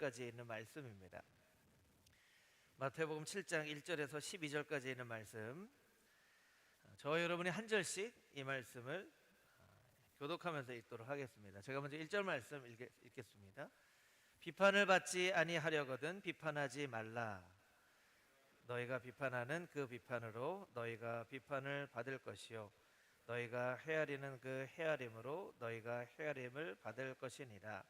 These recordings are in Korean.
12절까지 있는 말씀입니다. 마태복음 7장 1절에서 12절까지 있는 말씀, 저와 여러분이 한 절씩 이 말씀을 교독하면서 읽도록 하겠습니다. 제가 먼저 1절 말씀 읽겠습니다. 비판을 받지 아니하려거든 비판하지 말라. 너희가 비판하는 그 비판으로 너희가 비판을 받을 것이요 너희가 헤아리는 그 헤아림으로 너희가 헤아림을 받을 것이니라.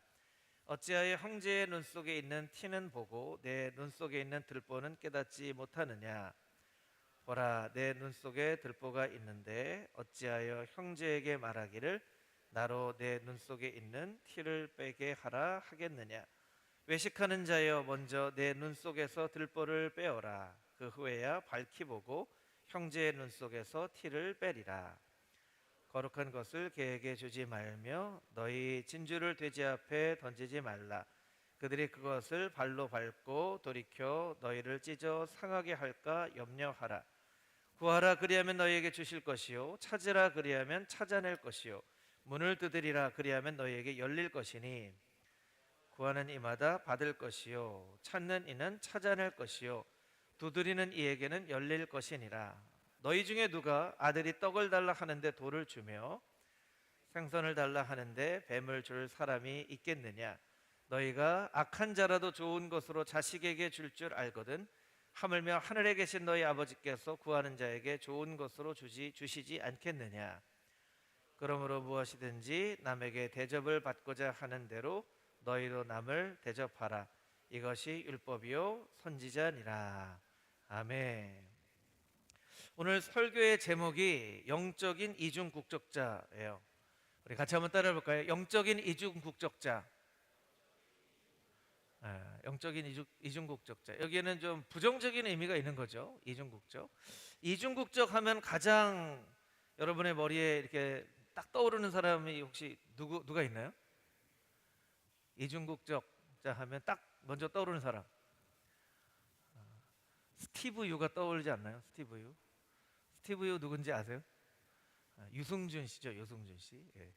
어찌하여 형제의 눈 속에 있는 티는 보고 내 눈 속에 있는 들보는 깨닫지 못하느냐. 보라, 내 눈 속에 들보가 있는데 어찌하여 형제에게 말하기를 나로 내 눈 속에 있는 티를 빼게 하라 하겠느냐. 외식하는 자여, 먼저 내 눈 속에서 들보를 빼어라. 그 후에야 밝히 보고 형제의 눈 속에서 티를 빼리라. 거룩한 것을 개에게 주지 말며 너희 진주를 돼지 앞에 던지지 말라. 그들이 그것을 발로 밟고 돌이켜 너희를 찢어 상하게 할까 염려하라. 구하라, 그리하면 너희에게 주실 것이요 찾으라, 그리하면 찾아낼 것이요 문을 두드리라, 그리하면 너희에게 열릴 것이니 구하는 이마다 받을 것이요 찾는 이는 찾아낼 것이요 두드리는 이에게는 열릴 것이니라. 너희 중에 누가 아들이 떡을 달라 하는데 돌을 주며 생선을 달라 하는데 뱀을 줄 사람이 있겠느냐. 너희가 악한 자라도 좋은 것으로 자식에게 줄 줄 알거든 하물며 하늘에 계신 너희 아버지께서 구하는 자에게 좋은 것으로 주시지 않겠느냐. 그러므로 무엇이든지 남에게 대접을 받고자 하는 대로 너희도 남을 대접하라. 이것이 율법이요 선지자니라. 아멘. 오늘 설교의 제목이 영적인 이중국적자예요. 우리 같이 한번 따라해 볼까요? 영적인 이중국적자. 영적인 이중국적자. 여기에는 좀 부정적인 의미가 있는 거죠. 이중국적. 이중국적 하면 가장 여러분의 머리에 이렇게 딱 떠오르는 사람이 혹시 누가 있나요? 이중국적자 하면 딱 먼저 떠오르는 사람. 스티브 유가 떠오르지 않나요? 스티브 유. 스티브 유 누군지 아세요? 유승준 씨죠. 유승준 씨. 예.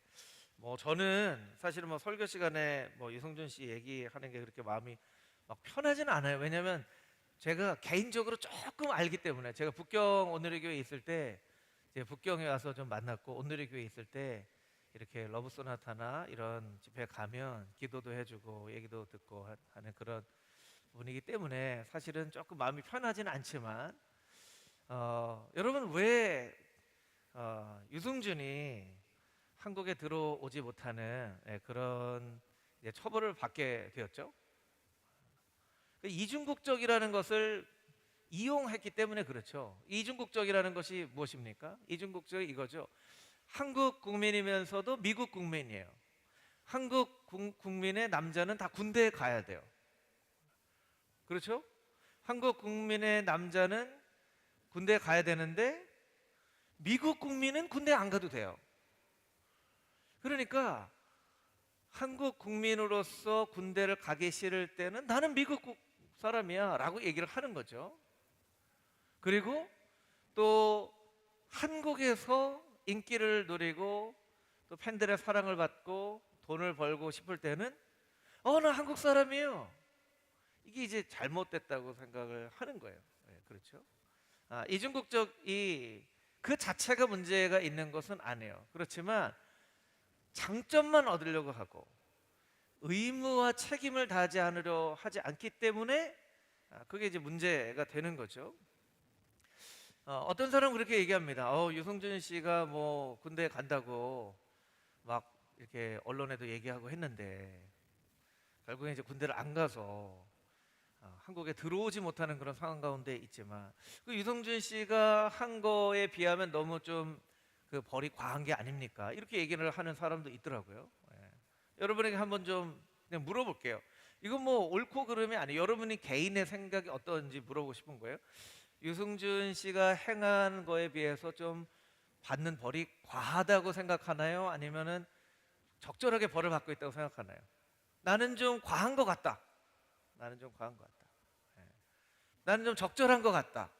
뭐 저는 사실은 뭐 설교 시간에 뭐 유승준 씨 얘기하는 게 그렇게 마음이 막 편하지는 않아요. 왜냐하면 제가 개인적으로 조금 알기 때문에. 제가 북경 온누리 교회에 있을 때 이제 북경에 와서 좀 만났고 온누리 교회에 있을 때 이렇게 러브 소나타나 이런 집회 가면 기도도 해주고 얘기도 듣고 하는 그런 분이기 때문에 사실은 조금 마음이 편하지는 않지만 여러분 왜 유승준이 한국에 들어오지 못하는 그런 처벌을 받게 되었죠? 이중국적이라는 것을 이용했기 때문에 그렇죠. 이중국적이라는 것이 무엇입니까? 이중국적이 이거죠. 한국 국민이면서도 미국 국민이에요. 한국 국민의 남자는 다 군대에 가야 돼요. 그렇죠? 한국 국민의 남자는 군대에 가야 되는데 미국 국민은 군대 안 가도 돼요. 그러니까 한국 국민으로서 군대를 가기 싫을 때는 나는 미국 사람이야 라고 얘기를 하는 거죠. 그리고 또 한국에서 인기를 누리고 또 팬들의 사랑을 받고 돈을 벌고 싶을 때는 나 한국 사람이에요. 이게 이제 잘못됐다고 생각을 하는 거예요. 네, 그렇죠? 이중국적이 그 자체가 문제가 있는 것은 아니에요. 그렇지만 장점만 얻으려고 하고 의무와 책임을 다하지 않으려 하지 않기 때문에 그게 이제 문제가 되는 거죠. 어떤 사람은 그렇게 얘기합니다. 유승준 씨가 뭐 군대에 간다고 막 이렇게 언론에도 얘기하고 했는데 결국에 이제 군대를 안 가서 한국에 들어오지 못하는 그런 상황 가운데 있지만 그 유승준 씨가 한 거에 비하면 너무 좀 그 벌이 과한 게 아닙니까? 이렇게 얘기를 하는 사람도 있더라고요. 여러분에게 한번 좀 그냥 물어볼게요. 이건 뭐 옳고 그름이 아니에요. 여러분이 개인의 생각이 어떤지 물어보고 싶은 거예요. 유승준 씨가 행한 거에 비해서 좀 받는 벌이 과하다고 생각하나요? 아니면은 적절하게 벌을 받고 있다고 생각하나요? 나는 좀 과한 것 같다. 나는 좀 과한 것 같다. 나는 좀 적절한 것 같다.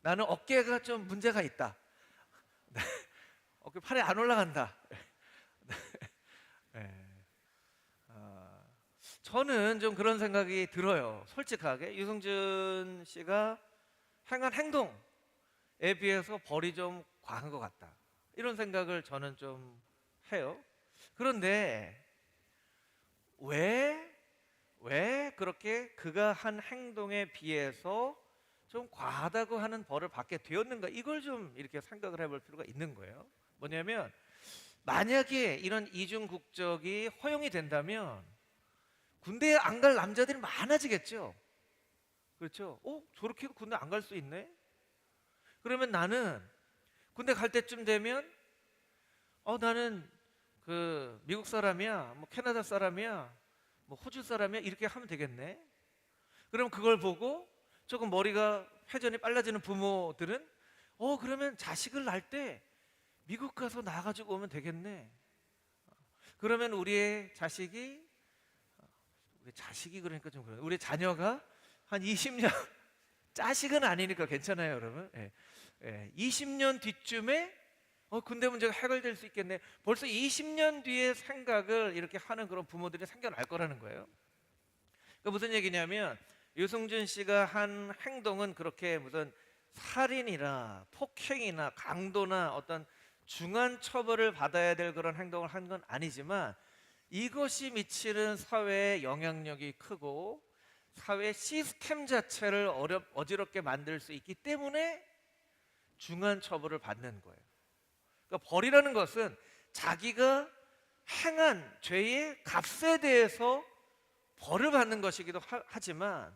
나는 어깨가 좀 문제가 있다. 어깨 팔이 안 올라간다. 저는 좀 그런 생각이 들어요. 솔직하게 유승준 씨가 행한 행동에 비해서 벌이 좀 과한 것 같다, 이런 생각을 저는 좀 해요. 그런데 왜 그렇게 그가 한 행동에 비해서 좀 과하다고 하는 벌을 받게 되었는가, 이걸 좀 이렇게 생각을 해볼 필요가 있는 거예요. 뭐냐면 만약에 이런 이중 국적이 허용이 된다면 군대에 안 갈 남자들이 많아지겠죠. 그렇죠? 저렇게 군대 안 갈 수 있네? 그러면 나는 군대 갈 때쯤 되면 나는 그 미국 사람이야, 뭐 캐나다 사람이야, 뭐 호주 사람이야, 이렇게 하면 되겠네. 그럼 그걸 보고 조금 머리가 회전이 빨라지는 부모들은 그러면 자식을 낳을 때 미국 가서 낳아가지고 오면 되겠네. 그러면 우리의 자식이, 우리 자식이 그러니까 좀 그래요. 우리 자녀가 한 20년 자식은 아니니까 괜찮아요, 여러분. 20년 뒤쯤에 군대 문제가 해결될 수 있겠네. 벌써 20년 뒤의 생각을 이렇게 하는 그런 부모들이 생겨날 거라는 거예요. 그러니까 무슨 얘기냐면 유승준 씨가 한 행동은 그렇게 무슨 살인이나 폭행이나 강도나 어떤 중한 처벌을 받아야 될 그런 행동을 한 건 아니지만 이것이 미치는 사회의 영향력이 크고 사회 시스템 자체를 어지럽게 만들 수 있기 때문에 중한 처벌을 받는 거예요. 그러니까 벌이라는 것은 자기가 행한 죄의 값에 대해서 벌을 받는 것이기도 하지만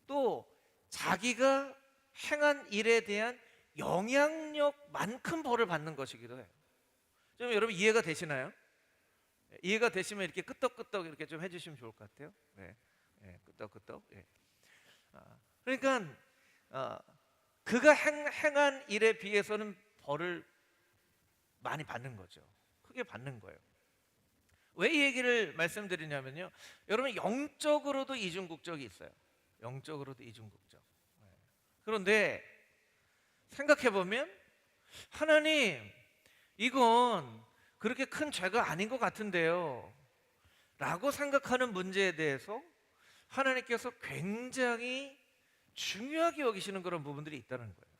또 자기가 행한 일에 대한 영향력만큼 벌을 받는 것이기도 해요. 좀 여러분 이해가 되시나요? 이해가 되시면 이렇게 끄떡끄떡 이렇게 좀 해주시면 좋을 것 같아요. 네, 끄떡끄떡. 그러니까 그가 행한 일에 비해서는 벌을 많이 받는 거죠. 크게 받는 거예요. 왜 이 얘기를 말씀드리냐면요, 여러분 영적으로도 이중국적이 있어요. 영적으로도 이중국적. 그런데 생각해보면 하나님, 이건 그렇게 큰 죄가 아닌 것 같은데요 라고 생각하는 문제에 대해서 하나님께서 굉장히 중요하게 여기시는 그런 부분들이 있다는 거예요.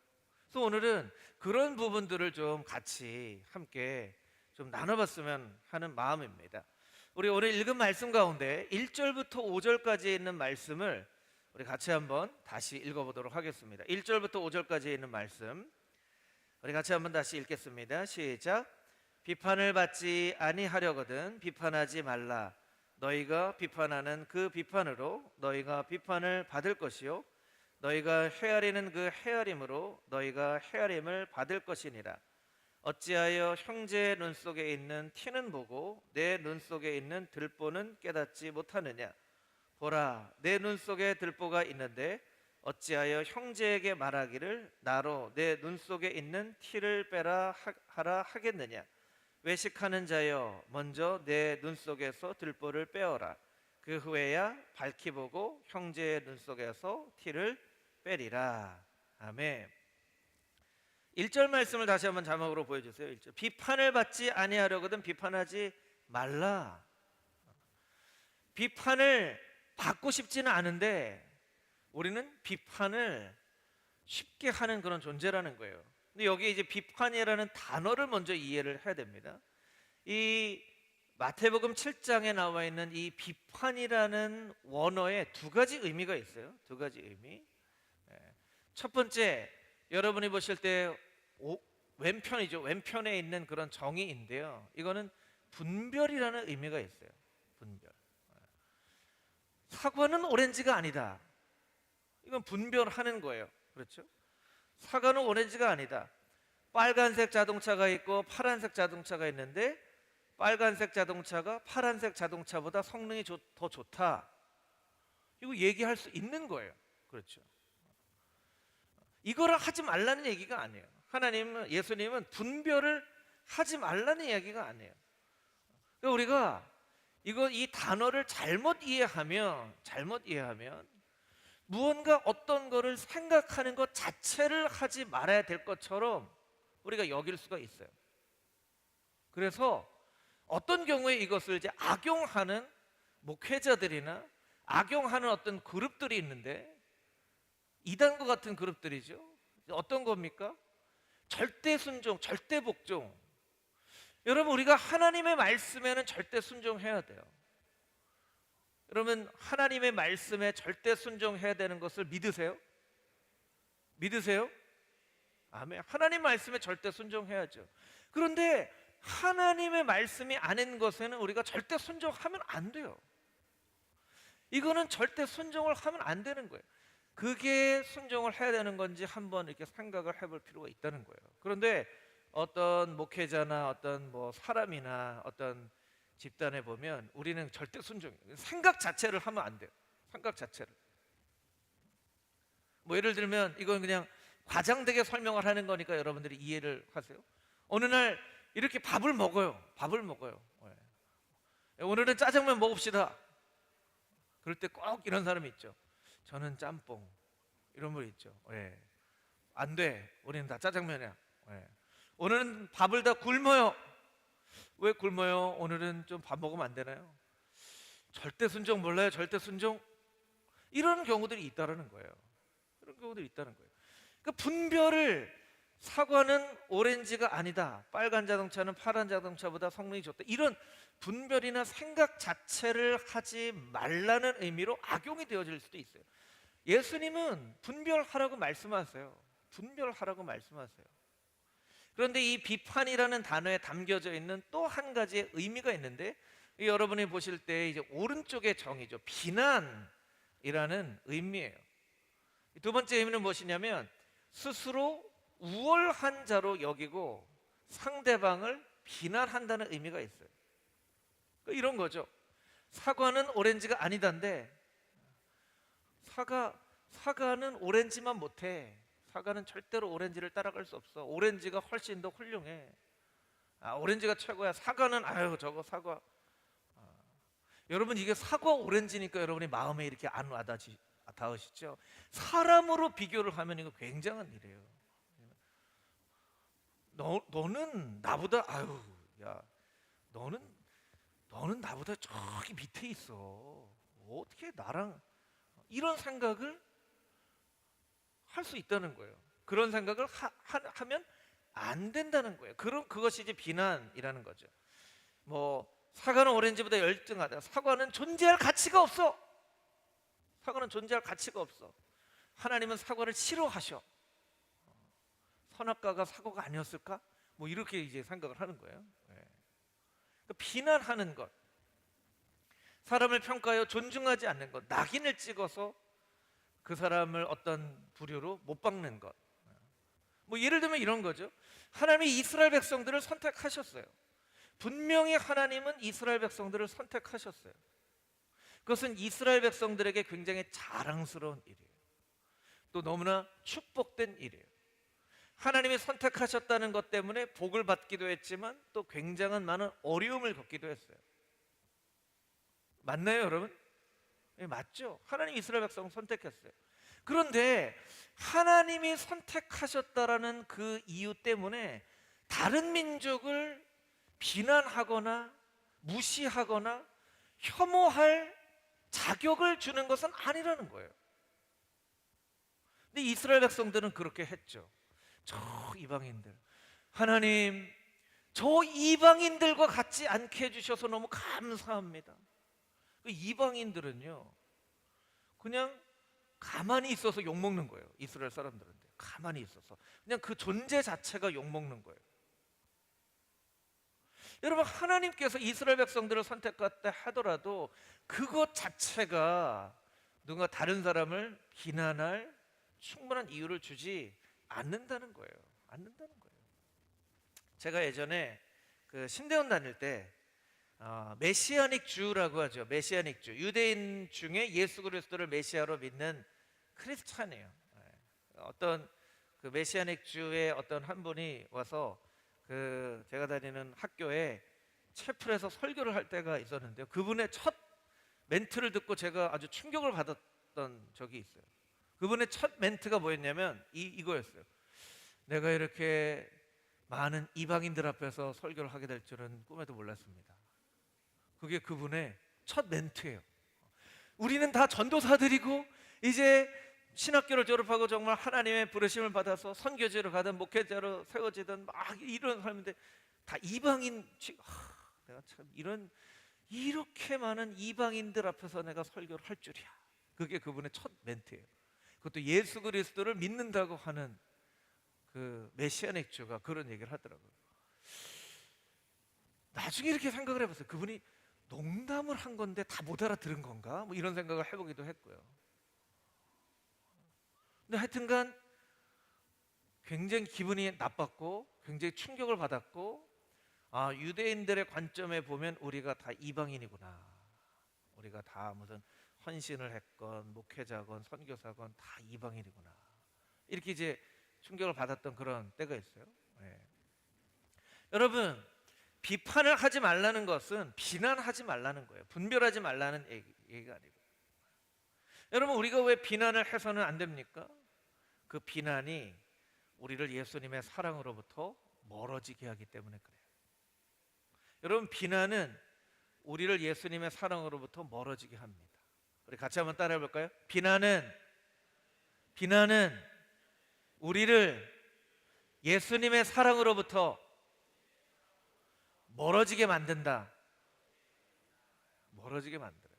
그래서 오늘은 그런 부분들을 좀 같이 함께 좀 나눠봤으면 하는 마음입니다. 우리 오늘 읽은 말씀 가운데 1절부터 5절까지 있는 말씀을 우리 같이 한번 다시 읽어보도록 하겠습니다. 1절부터 5절까지 있는 말씀 우리 같이 한번 다시 읽겠습니다. 시작. 비판을 받지 아니하려거든 비판하지 말라. 너희가 비판하는 그 비판으로 너희가 비판을 받을 것이요 너희가 헤아리는 그 헤아림으로 너희가 헤아림을 받을 것이니라. 어찌하여 형제의 눈 속에 있는 티는 보고 내 눈 속에 있는 들보는 깨닫지 못하느냐. 보라, 내 눈 속에 들보가 있는데 어찌하여 형제에게 말하기를 나로 내 눈 속에 있는 티를 빼라 하라 하겠느냐. 외식하는 자여, 먼저 내 눈 속에서 들보를 빼어라. 그 후에야 밝히 보고 형제의 눈 속에서 티를 빼리라. 아멘. 1절 말씀을 다시 한번 자막으로 보여주세요. 1절. 비판을 받지 아니하려거든 비판하지 말라. 비판을 받고 싶지는 않은데 우리는 비판을 쉽게 하는 그런 존재라는 거예요. 근데 여기 이제 비판이라는 단어를 먼저 이해를 해야 됩니다. 이 마태복음 7장에 나와 있는 이 비판이라는 원어에 두 가지 의미가 있어요. 두 가지 의미. 첫 번째, 여러분이 보실 때 왼편이죠. 왼편에 있는 그런 정의인데요. 이거는 분별이라는 의미가 있어요. 분별. 사과는 오렌지가 아니다. 이건 분별하는 거예요. 그렇죠? 사과는 오렌지가 아니다. 빨간색 자동차가 있고 파란색 자동차가 있는데 빨간색 자동차가 파란색 자동차보다 성능이 더 좋다. 이거 얘기할 수 있는 거예요. 그렇죠? 이거를 하지 말라는 얘기가 아니에요. 하나님은, 예수님은 분별을 하지 말라는 이야기가 아니에요. 그러니까 우리가 이 단어를 잘못 이해하면 무언가 어떤 거를 생각하는 것 자체를 하지 말아야 될 것처럼 우리가 여길 수가 있어요. 그래서 어떤 경우에 이것을 이제 악용하는 목회자들이나 악용하는 어떤 그룹들이 있는데, 이단과 같은 그룹들이죠. 어떤 겁니까? 절대 순종, 절대 복종. 여러분, 우리가 하나님의 말씀에는 절대 순종해야 돼요. 여러분, 하나님의 말씀에 절대 순종해야 되는 것을 믿으세요? 믿으세요? 아멘. 하나님 말씀에 절대 순종해야죠. 그런데 하나님의 말씀이 아닌 것에는 우리가 절대 순종하면 안 돼요. 이거는 절대 순종을 하면 안 되는 거예요. 그게 순종을 해야 되는 건지 한번 이렇게 생각을 해볼 필요가 있다는 거예요. 그런데 어떤 목회자나 어떤 뭐 사람이나 어떤 집단에 보면 우리는 절대 순종이에요. 생각 자체를 하면 안 돼요. 생각 자체를. 뭐 예를 들면 이건 그냥 과장되게 설명을 하는 거니까 여러분들이 이해를 하세요. 어느 날 이렇게 밥을 먹어요. 밥을 먹어요. 오늘은 짜장면 먹읍시다. 그럴 때 꼭 이런 사람이 있죠. 저는 짬뽕. 이런 분 있죠. 안 돼. 우리는 다 짜장면이야. 오늘은 밥을 다 굶어요. 왜 굶어요? 오늘은 좀 밥 먹으면 안 되나요? 절대 순종 몰라요? 절대 순종? 이런 경우들이 있다는 거예요. 이런 경우들이 있다는 거예요. 그러니까 분별을, 사과는 오렌지가 아니다, 빨간 자동차는 파란 자동차보다 성능이 좋다, 이런 분별이나 생각 자체를 하지 말라는 의미로 악용이 되어질 수도 있어요. 예수님은 분별하라고 말씀하세요. 분별하라고 말씀하세요. 그런데 이 비판이라는 단어에 담겨져 있는 또 한 가지의 의미가 있는데, 여러분이 보실 때 이제 오른쪽의 정의죠. 비난이라는 의미예요. 두 번째 의미는 무엇이냐면 스스로 우월한 자로 여기고 상대방을 비난한다는 의미가 있어요. 이런 거죠. 사과는 오렌지가 아니다인데 사과는 오렌지만 못해. 사과는 절대로 오렌지를 따라갈 수 없어. 오렌지가 훨씬 더 훌륭해. 오렌지가 최고야. 사과는 아유 저거 사과. 여러분, 이게 사과 오렌지니까 여러분이 마음에 이렇게 안 닿으시죠? 사람으로 비교를 하면 이거 굉장한 일이에요. 너는 나보다 아유 야 너는 나보다 저기 밑에 있어. 어떻게 나랑 이런 생각을 할 수 있다는 거예요. 그런 생각을 하면 안 된다는 거예요. 그것이 이제 비난이라는 거죠. 뭐 사과는 오렌지보다 열등하다. 사과는 존재할 가치가 없어. 사과는 존재할 가치가 없어. 하나님은 사과를 싫어하셔. 선악과가 사과가 아니었을까? 뭐 이렇게 이제 생각을 하는 거예요. 그러니까 비난하는 것, 사람을 평가하여 존중하지 않는 것, 낙인을 찍어서 그 사람을 어떤 부류로 못 박는 것. 뭐 예를 들면 이런 거죠. 하나님이 이스라엘 백성들을 선택하셨어요. 분명히 하나님은 이스라엘 백성들을 선택하셨어요. 그것은 이스라엘 백성들에게 굉장히 자랑스러운 일이에요. 또 너무나 축복된 일이에요. 하나님이 선택하셨다는 것 때문에 복을 받기도 했지만 또 굉장한 많은 어려움을 겪기도 했어요. 맞나요, 여러분? 맞죠? 하나님 이스라엘 백성을 선택했어요. 그런데 하나님이 선택하셨다라는 그 이유 때문에 다른 민족을 비난하거나 무시하거나 혐오할 자격을 주는 것은 아니라는 거예요. 근데 이스라엘 백성들은 그렇게 했죠. 저 이방인들, 하나님 저 이방인들과 같지 않게 해주셔서 너무 감사합니다. 그 이방인들은요 그냥 가만히 있어서 욕먹는 거예요. 이스라엘 사람들한테 가만히 있어서 그냥 그 존재 자체가 욕먹는 거예요. 여러분, 하나님께서 이스라엘 백성들을 선택했다 하더라도 그것 자체가 누가 다른 사람을 비난할 충분한 이유를 주지 않는다는 거예요. 않는다는 거예요. 제가 예전에 그 신대원 다닐 때 메시아닉 주라고 하죠. 메시아닉 주, 유대인 중에 예수 그리스도를 메시아로 믿는 크리스찬이에요. 어떤 그 메시아닉 주의 어떤 한 분이 와서 그 제가 다니는 학교에 채플에서 설교를 할 때가 있었는데요. 그분의 첫 멘트를 듣고 제가 아주 충격을 받았던 적이 있어요. 그분의 첫 멘트가 뭐였냐면 이거였어요. 내가 이렇게 많은 이방인들 앞에서 설교를 하게 될 줄은 꿈에도 몰랐습니다. 그게 그분의 첫 멘트예요. 우리는 다 전도사들이고 이제 신학교를 졸업하고 정말 하나님의 부르심을 받아서 선교지로 가든 목회자로 세워지든 막 이런 사람인데 다 이방인. 내가 참 이렇게 많은 이방인들 앞에서 내가 설교를 할 줄이야. 그게 그분의 첫 멘트예요. 그것도 예수 그리스도를 믿는다고 하는 그 메시아닉 주가 그런 얘기를 하더라고요. 나중에 이렇게 생각을 해봤어요. 그분이 농담을 한 건데 다 못 알아들은 건가? 뭐 이런 생각을 해보기도 했고요. 근데 하여튼간 굉장히 기분이 나빴고 굉장히 충격을 받았고, 아, 유대인들의 관점에 보면 우리가 다 이방인이구나. 우리가 다 무슨 헌신을 했건 목회자건 선교사건 다 이방인이구나. 이렇게 이제 충격을 받았던 그런 때가 있어요. 네. 여러분, 비판을 하지 말라는 것은 비난하지 말라는 거예요. 분별하지 말라는 얘기가 아니고. 여러분, 우리가 왜 비난을 해서는 안 됩니까? 그 비난이 우리를 예수님의 사랑으로부터 멀어지게 하기 때문에 그래요. 여러분, 비난은 우리를 예수님의 사랑으로부터 멀어지게 합니다. 우리 같이 한번 따라해 볼까요? 비난은 우리를 예수님의 사랑으로부터 멀어지게 만든다. 멀어지게 만들어요.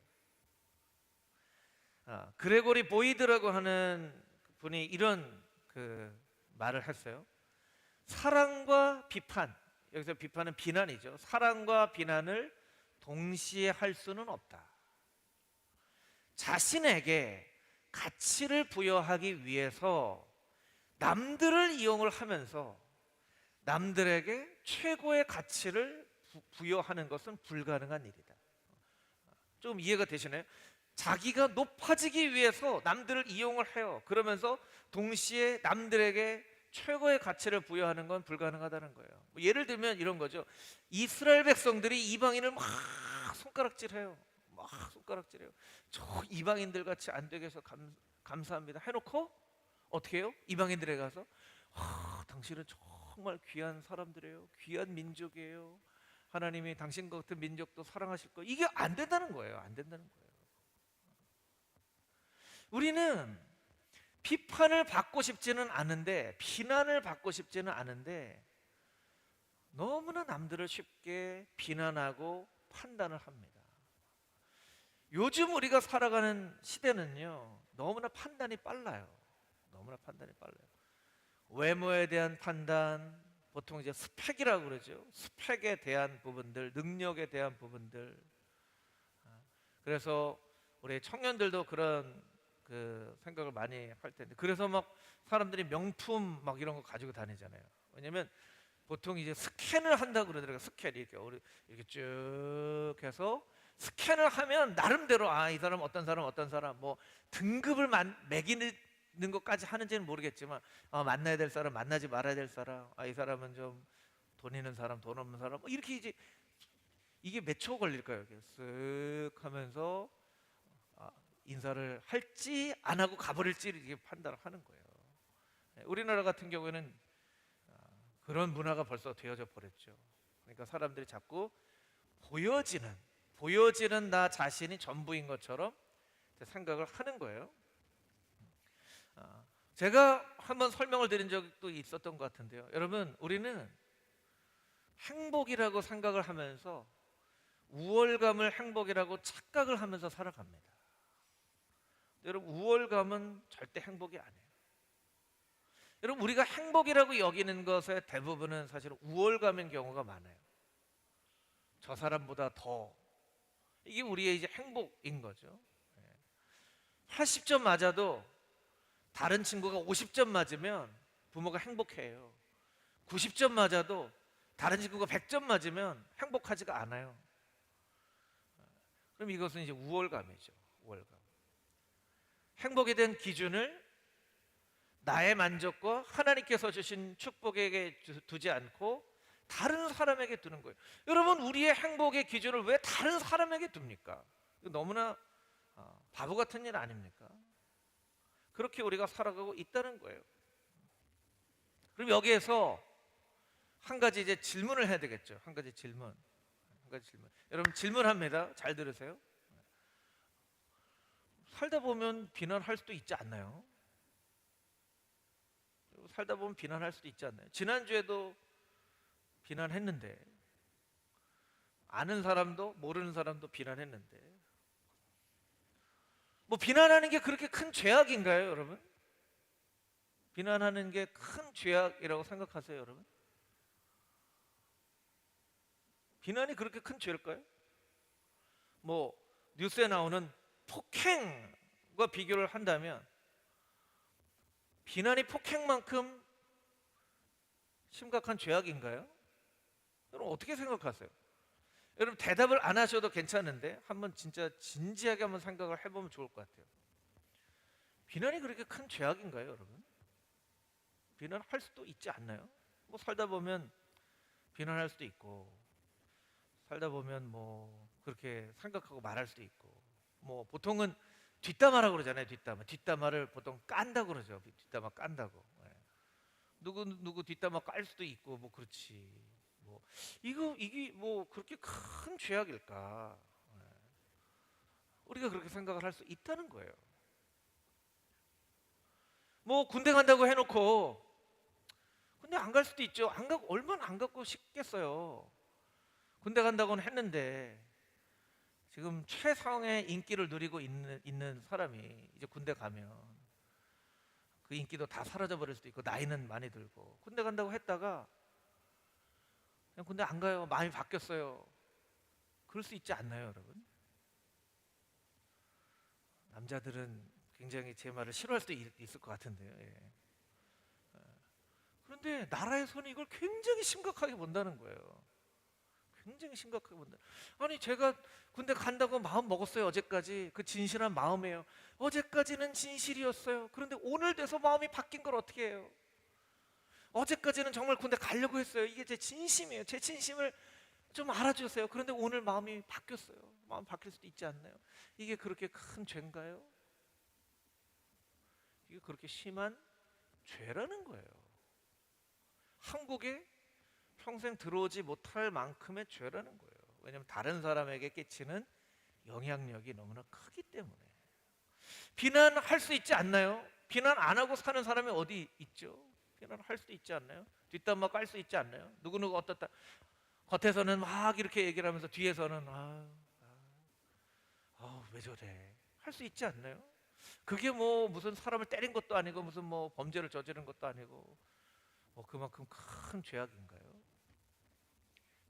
그레고리 보이드라고 하는 분이 이런 그 말을 했어요. 사랑과 비판, 여기서 비판은 비난이죠. 사랑과 비난을 동시에 할 수는 없다. 자신에게 가치를 부여하기 위해서 남들을 이용을 하면서 남들에게 최고의 가치를 부여하는 것은 불가능한 일이다. 좀 이해가 되시나요? 자기가 높아지기 위해서 남들을 이용을 해요. 그러면서 동시에 남들에게 최고의 가치를 부여하는 건 불가능하다는 거예요. 뭐 예를 들면 이런 거죠. 이스라엘 백성들이 이방인을 막 손가락질해요. 막 손가락질해요. 저 이방인들 같이 안 되게 해서 감사합니다 해놓고 어떻게 해요? 이방인들에 가서 당신은 정말 귀한 사람들이에요. 귀한 민족이에요. 하나님이 당신 같은 민족도 사랑하실 거예요. 이게 안 된다는 거예요. 안 된다는 거예요. 우리는 비판을 받고 싶지는 않은데, 비난을 받고 싶지는 않은데 너무나 남들을 쉽게 비난하고 판단을 합니다. 요즘 우리가 살아가는 시대는요, 너무나 판단이 빨라요. 너무나 판단이 빨라요. 외모에 대한 판단, 보통 이제 스펙이라고 그러죠. 스펙에 대한 부분들, 능력에 대한 부분들. 그래서 우리 청년들도 그런 그 생각을 많이 할 텐데, 그래서 막 사람들이 명품 막 이런 거 가지고 다니잖아요. 왜냐면 보통 이제 스캔을 한다고 그러더라고요. 스캔 이렇게 쭉 해서 스캔을 하면 나름대로 이 사람 어떤 사람 뭐 등급을 매기는 것까지 하는지는 모르겠지만 만나야 될 사람, 만나지 말아야 될 사람, 이 사람은 좀 돈 있는 사람, 돈 없는 사람, 뭐 이렇게 이제 이게 몇 초 걸릴까요? 이렇게 쓱 하면서 인사를 할지 안 하고 가버릴지 이렇게 판단을 하는 거예요. 우리나라 같은 경우에는 그런 문화가 벌써 되어져 버렸죠. 그러니까 사람들이 자꾸 보여지는 나 자신이 전부인 것처럼 생각을 하는 거예요. 제가 한번 설명을 드린 적도 있었던 것 같은데요. 여러분, 우리는 행복이라고 생각을 하면서 우월감을 행복이라고 착각을 하면서 살아갑니다. 여러분, 우월감은 절대 행복이 아니에요. 여러분, 우리가 행복이라고 여기는 것의 대부분은 사실 우월감인 경우가 많아요. 저 사람보다 더, 이게 우리의 이제 행복인 거죠. 80점 맞아도 다른 친구가 50점 맞으면 부모가 행복해요. 90점 맞아도 다른 친구가 100점 맞으면 행복하지가 않아요. 그럼 이것은 이제 우월감이죠. 우월감. 행복에 대한 기준을 나의 만족과 하나님께서 주신 축복에게 두지 않고 다른 사람에게 두는 거예요. 여러분, 우리의 행복의 기준을 왜 다른 사람에게 둡니까? 이거 너무나 바보 같은 일 아닙니까? 그렇게 우리가 살아가고 있다는 거예요. 그럼 여기에서 한 가지 이제 질문을 해야 되겠죠. 한 가지 질문. 여러분, 질문합니다. 잘 들으세요. 살다 보면 비난할 수도 있지 않나요? 살다 보면 비난할 수도 있지 않나요? 지난주에도 비난했는데, 아는 사람도 모르는 사람도 비난했는데, 뭐 비난하는 게 그렇게 큰 죄악인가요, 여러분? 비난하는 게 큰 죄악이라고 생각하세요, 여러분? 비난이 그렇게 큰 죄일까요? 뭐 뉴스에 나오는 폭행과 비교를 한다면 비난이 폭행만큼 심각한 죄악인가요? 여러분 어떻게 생각하세요? 여러분 대답을 안 하셔도 괜찮은데 한번 진짜 진지하게 한번 생각을 해보면 좋을 것 같아요. 비난이 그렇게 큰 죄악인가요, 여러분? 비난할 수도 있지 않나요? 뭐 살다 보면 비난할 수도 있고, 살다 보면 뭐 그렇게 생각하고 말할 수도 있고, 뭐 보통은 뒷담화라고 그러잖아요. 뒷담화를 보통 깐다고 그러죠. 뒷담화 깐다고. 예. 누구 뒷담화 깔 수도 있고 뭐 그렇지. 뭐 이게 뭐 그렇게 큰 죄악일까? 예. 우리가 그렇게 생각을 할 수 있다는 거예요. 뭐 군대 간다고 해놓고 군대 안 갈 수도 있죠. 안 가고 얼마나 안 가고 싶겠어요. 군대 간다고는 했는데 지금 최상의 인기를 누리고 있는 사람이 이제 군대 가면 그 인기도 다 사라져 버릴 수도 있고, 나이는 많이 들고, 군대 간다고 했다가 그냥 군대 안 가요, 마음이 바뀌었어요, 그럴 수 있지 않나요, 여러분? 남자들은 굉장히 제 말을 싫어할 수도 있을 것 같은데요. 예. 그런데 나라에서는 이걸 굉장히 심각하게 본다는 거예요. 굉장히 심각하게 본다. 아니 제가 군대 간다고 마음 먹었어요. 어제까지 그 진실한 마음이에요. 어제까지는 진실이었어요. 그런데 오늘 돼서 마음이 바뀐 걸 어떻게 해요? 어제까지는 정말 군대 가려고 했어요. 이게 제 진심이에요. 제 진심을 좀 알아주세요. 그런데 오늘 마음이 바뀌었어요. 마음 바뀔 수도 있지 않나요? 이게 그렇게 큰 죄인가요? 이게 그렇게 심한 죄라는 거예요. 한국에 평생 들어오지 못할 만큼의 죄라는 거예요. 왜냐하면 다른 사람에게 끼치는 영향력이 너무나 크기 때문에. 비난할 수 있지 않나요? 비난 안 하고 사는 사람이 어디 있죠? 비난할 수 있지 않나요? 뒷담화 깔 수 있지 않나요? 누구누구 어떻다, 겉에서는 막 이렇게 얘기를 하면서 뒤에서는 왜 저래, 할 수 있지 않나요? 그게 뭐 무슨 사람을 때린 것도 아니고 무슨 뭐 범죄를 저지른 것도 아니고 뭐 그만큼 큰 죄악인가요?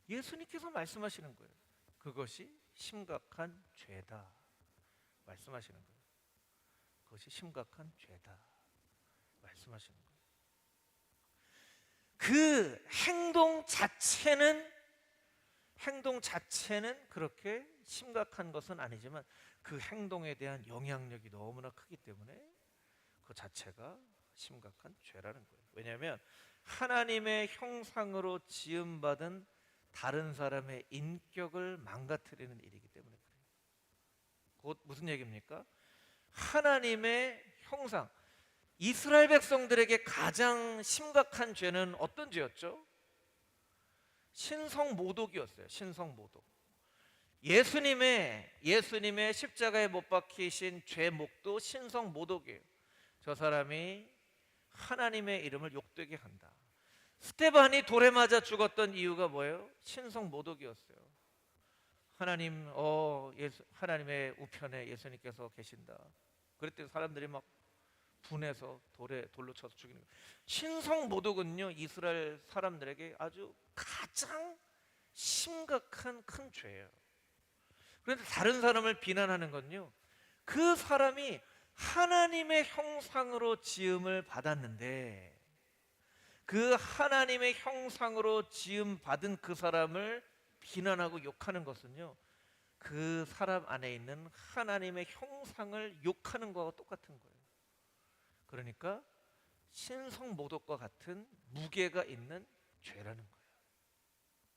예수님께서 말씀하시는 거예요. 그것이 심각한 죄다 말씀하시는 거예요. 그것이 심각한 죄다 말씀하시는 거예요. 그 행동 자체는 그렇게 심각한 것은 아니지만 그 행동에 대한 영향력이 너무나 크기 때문에 그 자체가 심각한 죄라는 거예요. 왜냐하면 하나님의 형상으로 지음받은 다른 사람의 인격을 망가뜨리는 일이기 때문에 그래요. 곧 무슨 얘기입니까? 하나님의 형상, 이스라엘 백성들에게 가장 심각한 죄는 어떤 죄였죠? 신성모독이었어요. 신성모독. 예수님의 십자가에 못 박히신 죄목도 신성모독이에요. 저 사람이 하나님의 이름을 욕되게 한다. 스테반이 돌에 맞아 죽었던 이유가 뭐예요? 신성모독이었어요. 하나님의 우편에 예수님께서 계신다. 그랬더니 사람들이 막 분해서 돌로 쳐서 죽이는 거예요. 신성모독은요, 이스라엘 사람들에게 아주 가장 심각한 큰 죄예요. 그런데 다른 사람을 비난하는 건요, 그 사람이 하나님의 형상으로 지음을 받았는데 그 하나님의 형상으로 지음 받은 그 사람을 비난하고 욕하는 것은요, 그 사람 안에 있는 하나님의 형상을 욕하는 것과 똑같은 거예요. 그러니까 신성모독과 같은 무게가 있는 죄라는 거예요.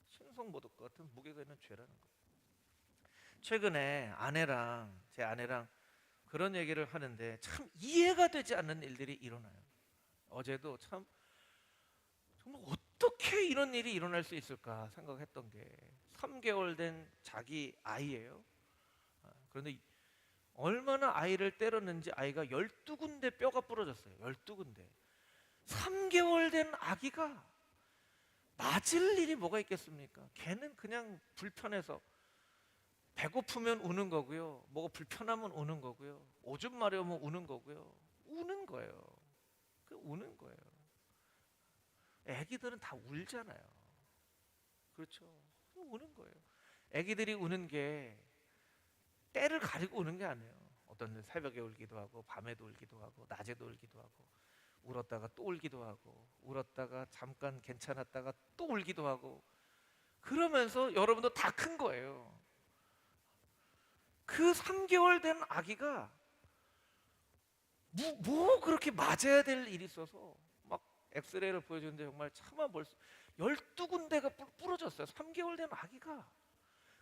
신성모독과 같은 무게가 있는 죄라는 거예요. 최근에 제 아내랑 그런 얘기를 하는데 참 이해가 되지 않는 일들이 일어나요. 어제도 참 정말 어떻게 이런 일이 일어날 수 있을까 생각했던 게, 3개월 된 자기 아이예요. 그런데 얼마나 아이를 때렸는지 아이가 12군데 뼈가 부러졌어요. 12군데. 3개월 된 아기가 맞을 일이 뭐가 있겠습니까? 걔는 그냥 불편해서 배고프면 우는 거고요. 뭐가 불편하면 우는 거고요. 오줌 마려우면 우는 거고요. 우는 거예요. 우는 거예요. 애기들은 다 울잖아요. 그렇죠? 우는 거예요. 애기들이 우는 게 때를 가리고 우는 게 아니에요. 어떤 새벽에 울기도 하고 밤에도 울기도 하고 낮에도 울기도 하고 울었다가 또 울기도 하고 울었다가 잠깐 괜찮았다가 또 울기도 하고 그러면서 여러분도 다 큰 거예요. 그 3개월 된 아기가 뭐 그렇게 맞아야 될 일이 있어서 막 엑스레이를 보여주는데 정말 차마 벌써 12군데가 부러졌어요. 3개월 된 아기가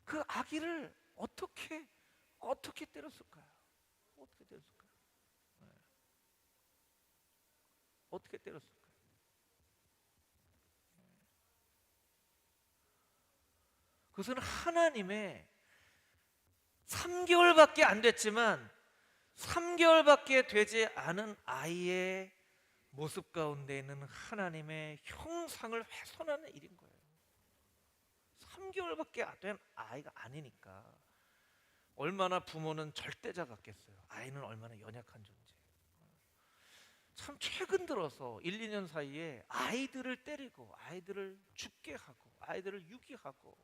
그 아기를 어떻게 때렸을까요? 어떻게 때렸을까요? 네. 어떻게 때렸을까요? 그것은 하나님의 3개월밖에 안 됐지만 3개월밖에 되지 않은 아이의 모습 가운데 있는 하나님의 형상을 훼손하는 일인 거예요. 3개월밖에 된 아이가 아니니까 얼마나 부모는 절대자 같겠어요. 아이는 얼마나 연약한 존재. 참 최근 들어서 1, 2년 사이에 아이들을 때리고 아이들을 죽게 하고 아이들을 유기하고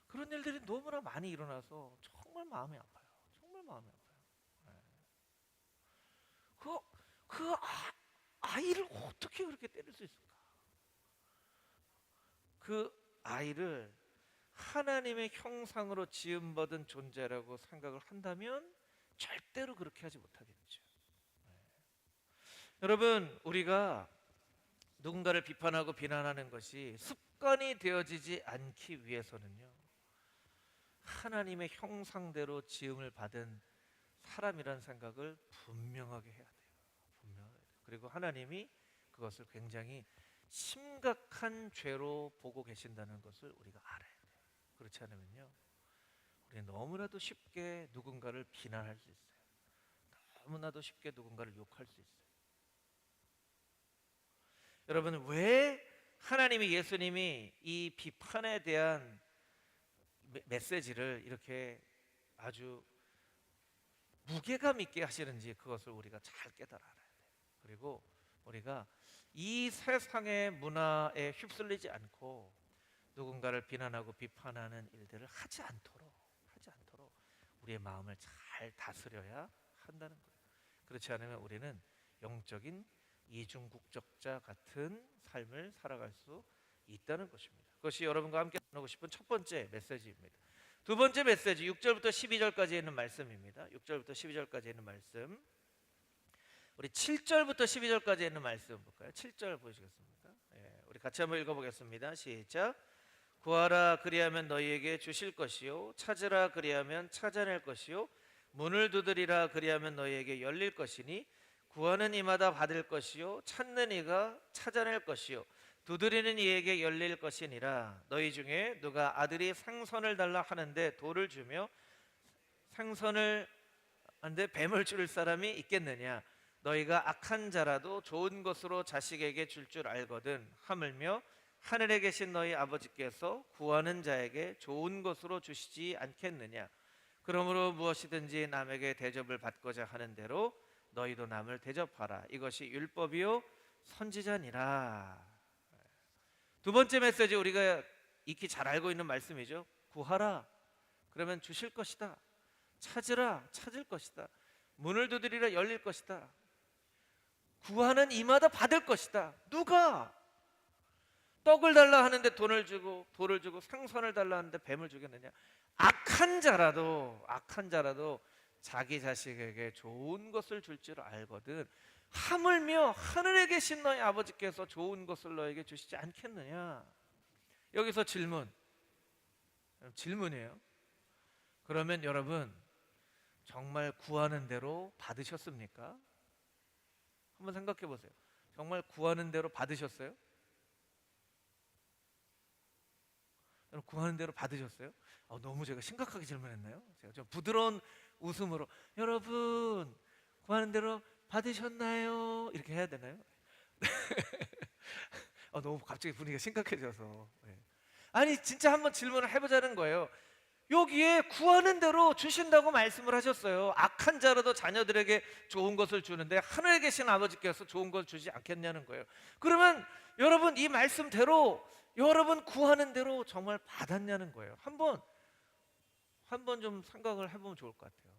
그런 일들이 너무나 많이 일어나서 정말 마음이 아파요. 정말 마음이 아파요. 네. 아이를 어떻게 그렇게 때릴 수 있을까? 그 아이를 하나님의 형상으로 지음받은 존재라고 생각을 한다면 절대로 그렇게 하지 못하겠죠. 네. 여러분, 우리가 누군가를 비판하고 비난하는 것이 습관이 되어지지 않기 위해서는요, 하나님의 형상대로 지음을 받은 사람이라는 생각을 분명하게 해야 돼요. 분명하게. 그리고 하나님이 그것을 굉장히 심각한 죄로 보고 계신다는 것을 우리가 알아야 돼요. 그렇지 않으면요, 우리는 너무나도 쉽게 누군가를 비난할 수 있어요. 너무나도 쉽게 누군가를 욕할 수 있어요. 여러분, 왜 하나님이, 예수님이 이 비판에 대한 메시지를 이렇게 아주 무게감 있게 하시는지 그것을 우리가 잘 깨달아 알아야 돼요. 그리고 우리가 이 세상의 문화에 휩쓸리지 않고 누군가를 비난하고 비판하는 일들을 하지 않도록 우리의 마음을 잘 다스려야 한다는 거예요. 그렇지 않으면 우리는 영적인 이중국적자 같은 삶을 살아갈 수 있다는 것입니다. 그것이 여러분과 함께 나누고 싶은 첫 번째 메시지입니다. 두 번째 메시지 6절부터 12절까지 있는 말씀입니다. 6절부터 12절까지 있는 말씀. 우리 7절부터 12절까지 있는 말씀 볼까요? 7절 보시겠습니까? 우리 같이 한번 읽어보겠습니다. 시작. 구하라 그리하면 너희에게 주실 것이요 찾으라 그리하면 찾아낼 것이요 문을 두드리라 그리하면 너희에게 열릴 것이니 구하는 이마다 받을 것이요 찾는 이가 찾아낼 것이요 두드리는 이에게 열릴 것이니라. 너희 중에 누가 아들이 생선을 달라 하는데 돌을 주며 생선을 안돼 뱀을 줄 사람이 있겠느냐? 너희가 악한 자라도 좋은 것으로 자식에게 줄 줄 알거든. 하물며 하늘에 계신 너희 아버지께서 구하는 자에게 좋은 것으로 주시지 않겠느냐? 그러므로 무엇이든지 남에게 대접을 받고자 하는 대로 너희도 남을 대접하라. 이것이 율법이요 선지자니라. 두 번째 메시지, 우리가 익히 잘 알고 있는 말씀이죠. 구하라 그러면 주실 것이다. 찾으라 찾을 것이다. 문을 두드리라 열릴 것이다. 구하는 이마다 받을 것이다. 누가 떡을 달라 하는데 돌을 주고 생선을 달라 하는데 뱀을 주겠느냐? 악한 자라도 자기 자식에게 좋은 것을 줄 줄 알거든. 하물며 하늘에 계신 너희 아버지께서 좋은 것을 너에게 주시지 않겠느냐? 여기서 질문이에요. 그러면 여러분 정말 구하는 대로 받으셨습니까? 한번 생각해 보세요. 정말 구하는 대로 받으셨어요? 여러분 구하는 대로 받으셨어요? 너무 제가 심각하게 질문했나요? 제가 좀 부드러운 웃음으로 여러분 구하는 대로 받으셨나요? 이렇게 해야 되나요? 너무 갑자기 분위기가 심각해져서. 아니 진짜 한번 질문을 해보자는 거예요. 여기에 구하는 대로 주신다고 말씀을 하셨어요. 악한 자라도 자녀들에게 좋은 것을 주는데 하늘에 계신 아버지께서 좋은 것 주지 않겠냐는 거예요. 그러면 여러분 이 말씀대로 여러분 구하는 대로 정말 받았냐는 거예요. 한번 좀 생각을 해보면 좋을 것 같아요.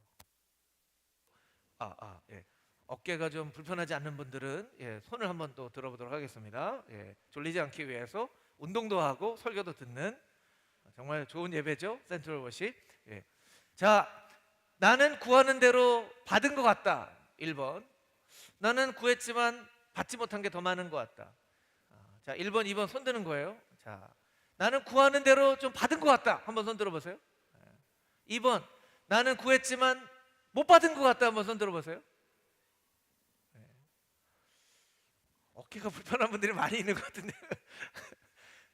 예. 어깨가 좀 불편하지 않는 분들은 손을 한번 또 들어보도록 하겠습니다. 졸리지 않기 위해서 운동도 하고 설교도 듣는 정말 좋은 예배죠. 센트럴 워십. 자, 나는 구하는 대로 받은 것 같다. 1번. 나는 구했지만 받지 못한 게 더 많은 것 같다. 자, 1번, 2번 손 드는 거예요. 자, 나는 구하는 대로 좀 받은 것 같다. 한번 손 들어보세요. 2번, 나는 구했지만 못 받은 것 같다. 한번 손 들어보세요. 어깨가 불편한 분들이 많이 있는 것 같은데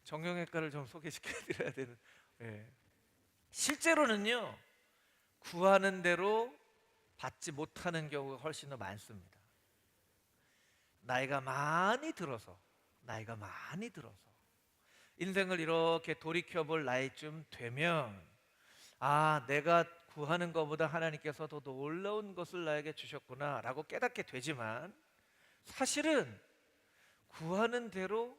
정형외과를 좀 소개시켜드려야 되는. 실제로는요, 구하는 대로 받지 못하는 경우가 훨씬 더 많습니다. 나이가 많이 들어서 인생을 이렇게 돌이켜볼 나이쯤 되면 내가 구하는 것보다 하나님께서 더 놀라운 것을 나에게 주셨구나 라고 깨닫게 되지만, 사실은 구하는 대로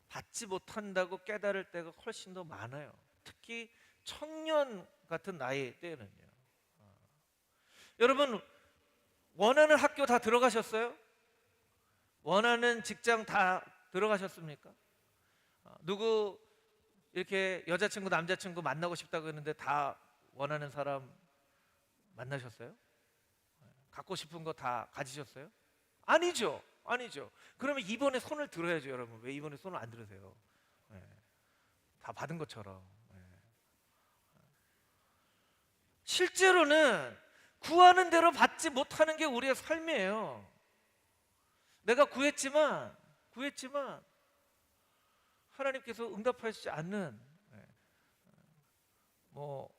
받지 못한다고 깨달을 때가 훨씬 더 많아요. 특히 청년 같은 나이 때는요. 여러분 원하는 학교 다 들어가셨어요? 원하는 직장 다 들어가셨습니까? 누구 이렇게 여자친구 남자친구 만나고 싶다고 했는데 다 원하는 사람 만나셨어요? 갖고 싶은 거 다 가지셨어요? 아니죠. 그러면 이번에 손을 들어야죠. 여러분 왜 이번에 손을 안 들으세요? 다 받은 것처럼. 실제로는 구하는 대로 받지 못하는 게 우리의 삶이에요. 내가 구했지만 하나님께서 응답하시지 않는, 뭐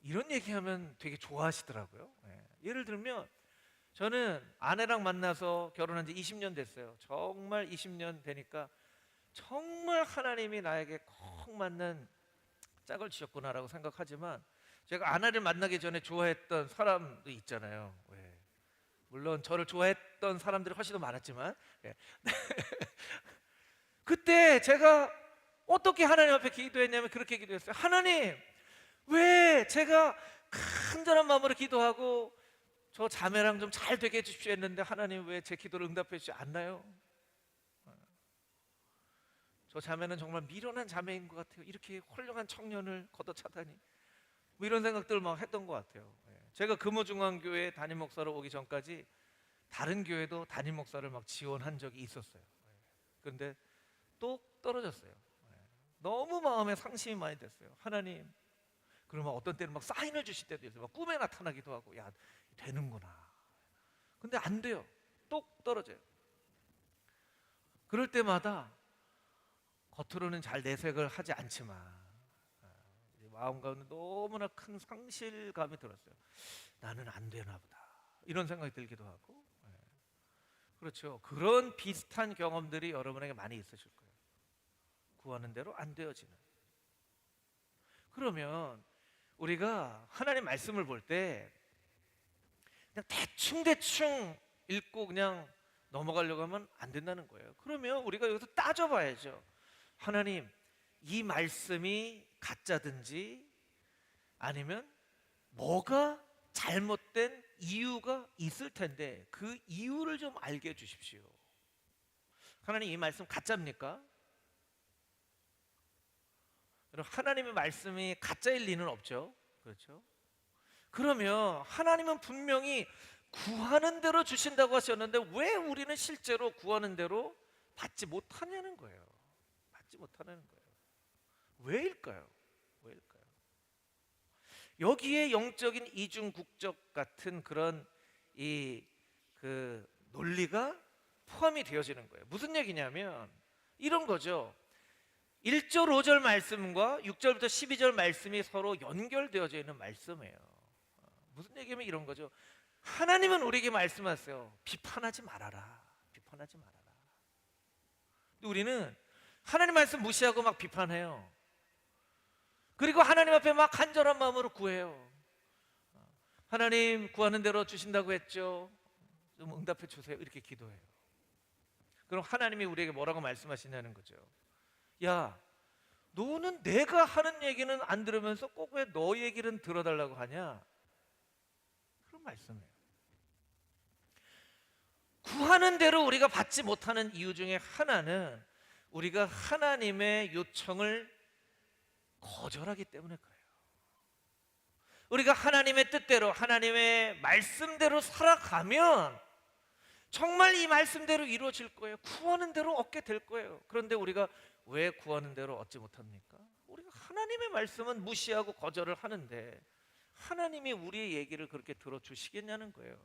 이런 얘기하면 되게 좋아하시더라고요. 예를 들면 저는 아내랑 만나서 결혼한 지 20년 됐어요. 정말 20년 되니까 정말 하나님이 나에게 꼭 맞는 짝을 주셨구나라고 생각하지만, 제가 아내를 만나기 전에 좋아했던 사람도 있잖아요. 물론 저를 좋아했던 사람들이 훨씬 더 많았지만 그때 제가 어떻게 하나님 앞에 기도했냐면 그렇게 기도했어요. 하나님, 왜 제가 간절한 마음으로 기도하고 저 자매랑 좀 잘 되게 해주십시오 했는데 하나님 왜 제 기도를 응답해 주지 않나요? 저 자매는 정말 미련한 자매인 것 같아요. 이렇게 훌륭한 청년을 걷어차다니. 뭐 이런 생각들을 막 했던 것 같아요. 제가 금호중앙교회 담임 목사로 오기 전까지 다른 교회도 담임 목사를 막 지원한 적이 있었어요. 그런데 또 떨어졌어요. 너무 마음에 상심이 많이 됐어요. 하나님, 그러면 어떤 때는 막 사인을 주실 때도 있어요. 막 꿈에 나타나기도 하고, 야, 되는구나. 근데 안 돼요. 똑 떨어져요. 그럴 때마다 겉으로는 잘 내색을 하지 않지만 마음 가운데 너무나 큰 상실감이 들었어요. 나는 안 되나 보다. 이런 생각이 들기도 하고. 그렇죠. 그런 비슷한 경험들이 여러분에게 많이 있으실 거예요. 구하는 대로 안 되어지는. 그러면 우리가 하나님 말씀을 볼 때 그냥 대충 읽고 그냥 넘어가려고 하면 안 된다는 거예요. 그러면 우리가 여기서 따져봐야죠. 하나님, 이 말씀이 가짜든지 아니면 뭐가 잘못된 이유가 있을 텐데 그 이유를 좀 알게 해주십시오. 하나님, 이 말씀 가짜입니까? 여러분, 하나님의 말씀이 가짜일 리는 없죠. 그렇죠? 그러면 하나님은 분명히 구하는 대로 주신다고 하셨는데 왜 우리는 실제로 구하는 대로 받지 못하냐는 거예요. 받지 못하는 거예요. 왜일까요? 여기에 영적인 이중국적 같은 그런 그 논리가 포함이 되어지는 거예요. 무슨 얘기냐면 이런 거죠. 1절 5절 말씀과 6절부터 12절 말씀이 서로 연결되어져 있는 말씀이에요. 무슨 얘기냐면 이런 거죠. 하나님은 우리에게 말씀하세요. 비판하지 말아라. 비판하지 말아라. 근데 우리는 하나님 말씀 무시하고 막 비판해요. 그리고 하나님 앞에 막 간절한 마음으로 구해요. 하나님 구하는 대로 주신다고 했죠. 좀 응답해 주세요. 이렇게 기도해요. 그럼 하나님이 우리에게 뭐라고 말씀하시냐는 거죠. 야, 너는 내가 하는 얘기는 안 들으면서 꼭 왜 너 얘기는 들어달라고 하냐? 그런 말씀이에요. 구하는 대로 우리가 받지 못하는 이유 중에 하나는 우리가 하나님의 요청을 거절하기 때문에 그래요. 우리가 하나님의 뜻대로 하나님의 말씀대로 살아가면 정말 이 말씀대로 이루어질 거예요. 구하는 대로 얻게 될 거예요. 그런데 우리가 왜 구하는 대로 얻지 못합니까? 우리가 하나님의 말씀은 무시하고 거절을 하는데 하나님이 우리의 얘기를 그렇게 들어주시겠냐는 거예요.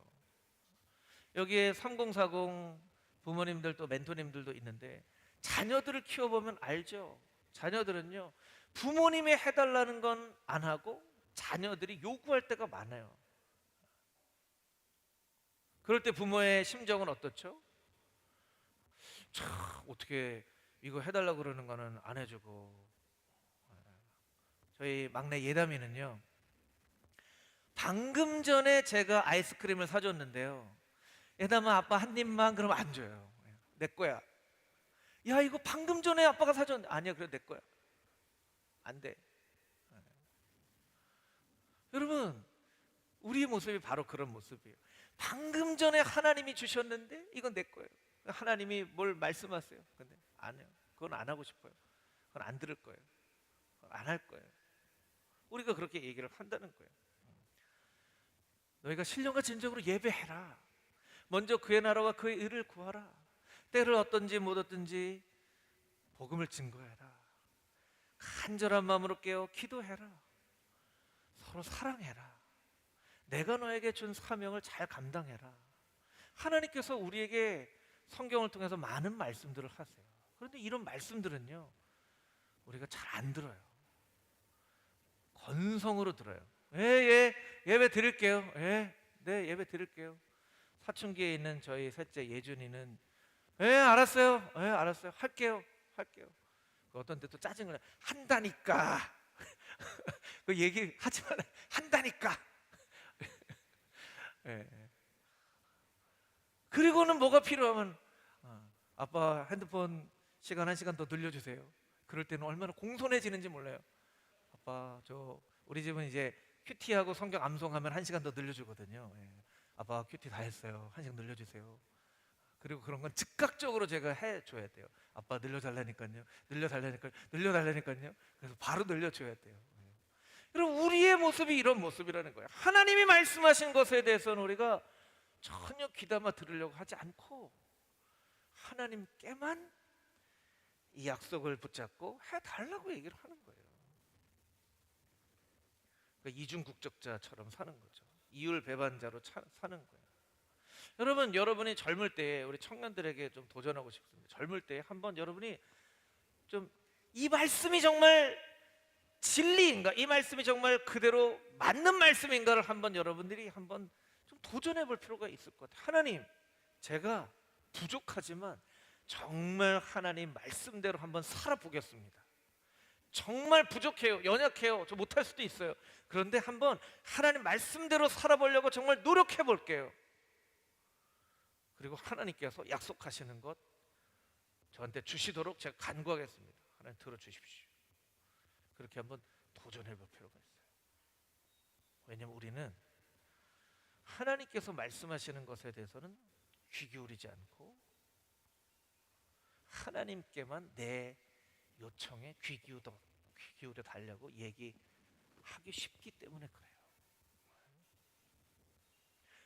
여기에 3040 부모님들도 멘토님들도 있는데 자녀들을 키워보면 알죠. 자녀들은요, 부모님이 해달라는 건 안 하고 자녀들이 요구할 때가 많아요. 그럴 때 부모의 심정은 어떻죠? 참, 어떻게 이거 해달라고 그러는 거는 안 해주고. 저희 막내 예담이는요, 방금 전에 제가 아이스크림을 사줬는데요, 예담아 아빠 한 입만. 그러면 안 줘요. 내 거야. 야, 이거 방금 전에 아빠가 사줬는데. 아니야, 그래 내 거야. 안 돼. 여러분, 우리의 모습이 바로 그런 모습이에요. 방금 전에 하나님이 주셨는데 이건 내 거예요. 하나님이 뭘 말씀하세요. 근데 안 해요. 그건 안 하고 싶어요. 그건 안 들을 거예요. 안 할 거예요. 우리가 그렇게 얘기를 한다는 거예요. 너희가 신령과 진정으로 예배해라. 먼저 그의 나라와 그의 의를 구하라. 때를 얻든지 못 얻든지 복음을 증거해라. 간절한 마음으로 깨어 기도해라. 서로 사랑해라. 내가 너에게 준 사명을 잘 감당해라. 하나님께서 우리에게 성경을 통해서 많은 말씀들을 하세요. 그런데 이런 말씀들은요, 우리가 잘 안 들어요. 건성으로 들어요. 예배 드릴게요. 네, 예배 드릴게요. 사춘기에 있는 저희 셋째 예준이는 알았어요. 알았어요. 할게요. 어떤 때 또 짜증을 한다니까. 그 얘기 하지 마라. 한다니까. 그리고는 뭐가 필요하면 아빠 핸드폰 시간 1시간 더 늘려주세요. 그럴 때는 얼마나 공손해지는지 몰라요. 아빠 저 우리 집은 이제 큐티하고 성경 암송하면 1시간 더 늘려주거든요. 아빠 큐티 다 했어요. 1시간 늘려주세요. 그리고 그런 건 즉각적으로 제가 해줘야 돼요. 아빠 늘려달라니까요. 그래서 바로 늘려줘야 돼요. 여러분, 우리의 모습이 이런 모습이라는 거예요. 하나님이 말씀하신 것에 대해서는 우리가 전혀 귀담아 들으려고 하지 않고 하나님께만 이 약속을 붙잡고 해달라고 얘기를 하는 거예요. 그러니까 이중국적자처럼 사는 거죠. 이율배반자로 사는 거예요. 여러분, 여러분이 젊을 때 우리 청년들에게 좀 도전하고 싶습니다. 젊을 때 한번 여러분이 좀 이 말씀이 정말 진리인가, 이 말씀이 정말 그대로 맞는 말씀인가를 한번 여러분들이 한번 좀 도전해 볼 필요가 있을 것 같아요. 하나님, 제가 부족하지만 정말 하나님 말씀대로 한번 살아보겠습니다. 정말 부족해요. 연약해요. 저 못할 수도 있어요. 그런데 한번 하나님 말씀대로 살아보려고 정말 노력해 볼게요. 그리고 하나님께서 약속하시는 것 저한테 주시도록 제가 간구하겠습니다. 하나님 들어주십시오. 그렇게 한번 도전해 볼 필요가 있어요. 왜냐하면 우리는 하나님께서 말씀하시는 것에 대해서는 귀 기울이지 않고 하나님께만 내 요청에 귀 기울여 달라고 얘기하기 쉽기 때문에 그래요.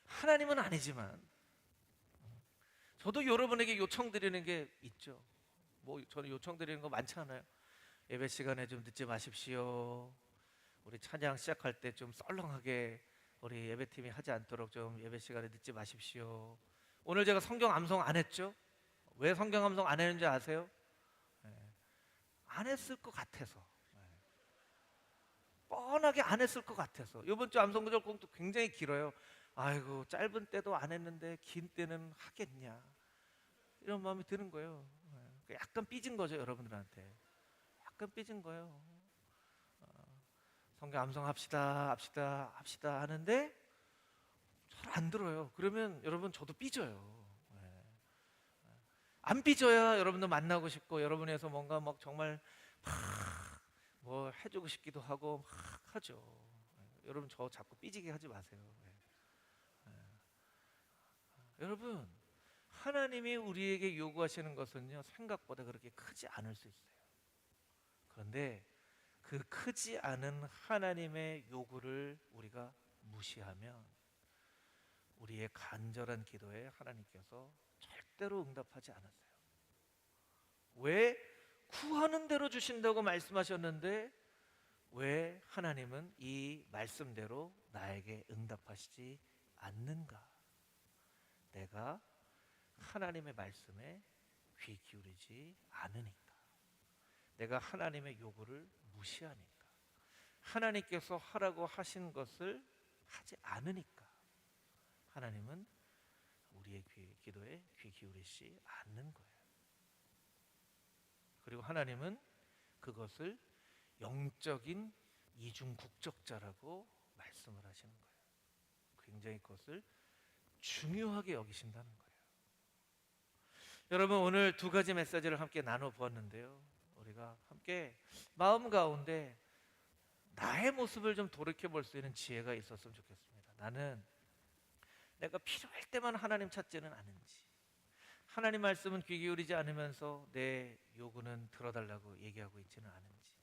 하나님은 아니지만 저도 여러분에게 요청드리는 게 있죠. 뭐 저는 요청드리는 거 많지 않아요. 예배 시간에 좀 늦지 마십시오. 우리 찬양 시작할 때 좀 썰렁하게 우리 예배팀이 하지 않도록 좀 예배 시간에 늦지 마십시오. 오늘 제가 성경 암송 안 했죠? 왜 성경 암송 안 했는지 아세요? 안 했을 것 같아서. 뻔하게 안 했을 것 같아서. 이번 주 암송구절 공도 굉장히 길어요. 아이고, 짧은 때도 안 했는데 긴 때는 하겠냐, 이런 마음이 드는 거예요. 약간 삐진 거죠, 여러분들한테. 약간 삐진 거예요. 성경 암송합시다 하는데 잘 안 들어요. 그러면 여러분, 저도 삐져요. 안 삐져야 여러분들 만나고 싶고, 여러분에서 뭔가 막 정말 막 뭐 해주고 싶기도 하고 막 하죠. 여러분, 저 자꾸 삐지게 하지 마세요. 여러분, 하나님이 우리에게 요구하시는 것은요, 생각보다 그렇게 크지 않을 수 있어요. 그런데 그 크지 않은 하나님의 요구를 우리가 무시하면 우리의 간절한 기도에 하나님께서 절대로 응답하지 않으세요. 왜? 구하는 대로 주신다고 말씀하셨는데 왜 하나님은 이 말씀대로 나에게 응답하시지 않는가? 내가 하나님의 말씀에 귀 기울이지 않으니까, 내가 하나님의 요구를 무시하니까, 하나님께서 하라고 하신 것을 하지 않으니까 하나님은 우리의 기도에 귀 기울이지 않는 거예요. 그리고 하나님은 그것을 영적인 이중국적자라고 말씀을 하시는 거예요. 굉장히 그것을 중요하게 여기신다는 거예요. 여러분, 오늘 두 가지 메시지를 함께 나눠보았는데요, 우리가 함께 마음 가운데 나의 모습을 좀 돌이켜볼 수 있는 지혜가 있었으면 좋겠습니다. 나는 내가 필요할 때만 하나님 찾지는 않은지, 하나님 말씀은 귀 기울이지 않으면서 내 요구는 들어달라고 얘기하고 있지는 않은지,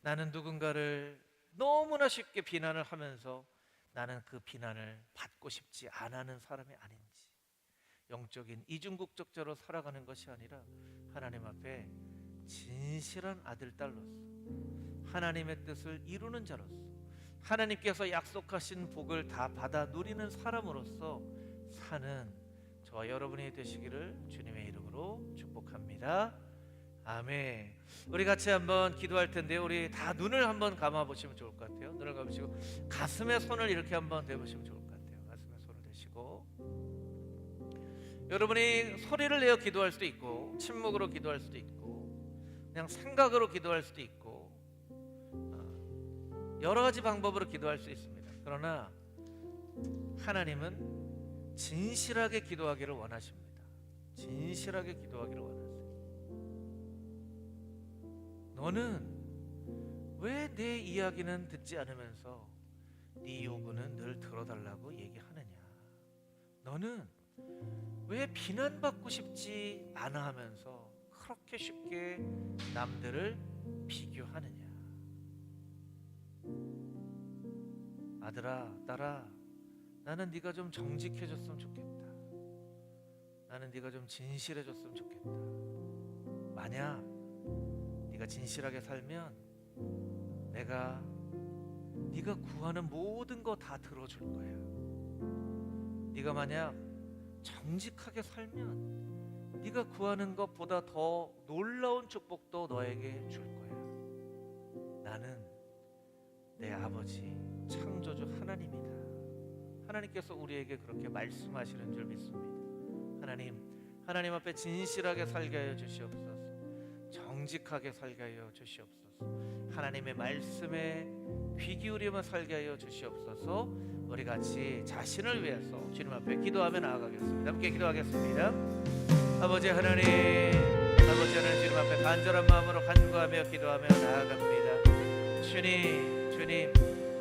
나는 누군가를 너무나 쉽게 비난을 하면서 나는 그 비난을 받고 싶지 않은 사람이 아닌지, 영적인 이중국적자로 살아가는 것이 아니라 하나님 앞에 진실한 아들, 딸로서 하나님의 뜻을 이루는 자로서 하나님께서 약속하신 복을 다 받아 누리는 사람으로서 사는 저와 여러분이 되시기를 주님의 이름으로 축복합니다. 아멘. 우리 같이 한번 기도할 텐데요, 우리 다 눈을 한번 감아 보시면 좋을 것 같아요. 눈을 감으시고 가슴에 손을 이렇게 한번 대보시면 좋을 것 같아요. 가슴에 손을 대시고, 여러분이 소리를 내어 기도할 수도 있고, 침묵으로 기도할 수도 있고, 그냥 생각으로 기도할 수도 있고, 여러 가지 방법으로 기도할 수 있습니다. 그러나 하나님은 진실하게 기도하기를 원하십니다. 진실하게 기도하기를 원하세요. 너는 왜 내 이야기는 듣지 않으면서 네 요구는 늘 들어달라고 얘기하느냐? 너는 왜 비난받고 싶지 않아 하면서 그렇게 쉽게 남들을 비교하느냐? 아들아, 딸아, 나는 네가 좀 정직해졌으면 좋겠다. 나는 네가 좀 진실해졌으면 좋겠다. 만약 네가 진실하게 살면 내가 네가 구하는 모든 거 다 들어줄 거야. 네가 만약 정직하게 살면 네가 구하는 것보다 더 놀라운 축복도 너에게 줄 거야. 나는 내 아버지 창조주 하나님이다. 하나님께서 우리에게 그렇게 말씀하시는 줄 믿습니다. 하나님 앞에 진실하게 살게 하여 주시옵소서. 정직하게 살게 하여 주시옵소서. 하나님의 말씀에 귀 기울이며 살게 하여 주시옵소서. 우리 같이 자신을 위해서 주님 앞에 기도하며 나아가겠습니다. 함께 기도하겠습니다. 아버지 하나님, 아버지 하나님, 주님 앞에 간절한 마음으로 간구하며 기도하며 나아갑니다. 주님,